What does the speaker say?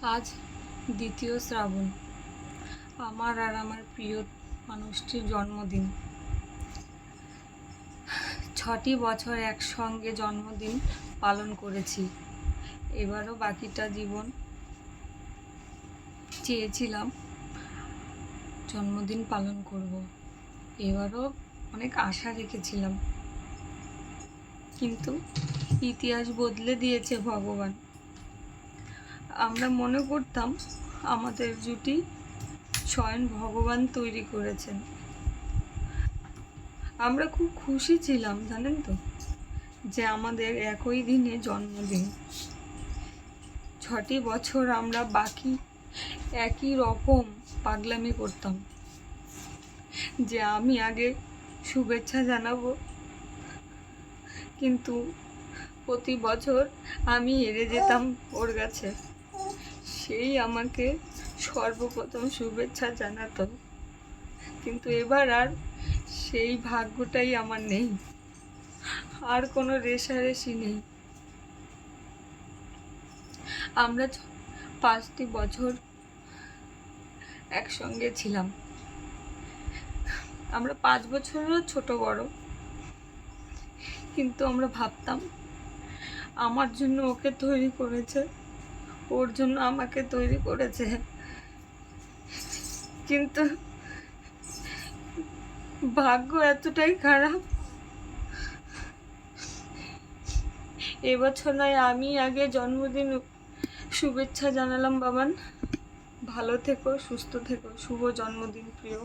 আজ দ্বিতীয় শ্রাবণ, আমার আর আমার প্রিয় মানুষটির জন্মদিন। 6টি বছর একসঙ্গে জন্মদিন পালন করেছি। এবারও বাকিটা জীবন চেয়েছিলাম জন্মদিন পালন করব। এবারও অনেক আশা রেখেছিলাম, কিন্তু ইতিহাস বদলে দিয়েছে ভগবান। আমরা মনে করতাম আমাদের জুটি স্বয়ং ভগবান তৈরি করেছেন। আমরা খুব খুশি ছিলাম, জানেন তো, যে আমাদের একই দিনে জন্মদিন। 6টি বছর আমরা বাকি একই রকম পাগলামি করতাম, যে আমি আগে শুভেচ্ছা জানাবো, কিন্তু প্রতি বছর আমি হেরে যেতাম ওর কাছে। সেই আমাকে সর্বপ্রথম শুভেচ্ছা জানাতো, কিন্তু এবার আর সেই ভাগ্যটাই আমার নেই। আর কোনো রেষারেষি নেই। আমরা 5টি বছর একসঙ্গে ছিলাম। আমরা 5 বছরেরও ছোট বড়, কিন্তু আমরা ভাবতাম আমার জন্য ওকে তৈরি করেছে, ওর জন্য আমাকে তৈরি করেছে। কিন্তু ভাগ্য এতটাই খারাপ, এবছর নয় আমি আগে জন্মদিন শুভেচ্ছা জানালাম। বাবান, ভালো থেকো, সুস্থ থেকো, শুভ জন্মদিন প্রিয়।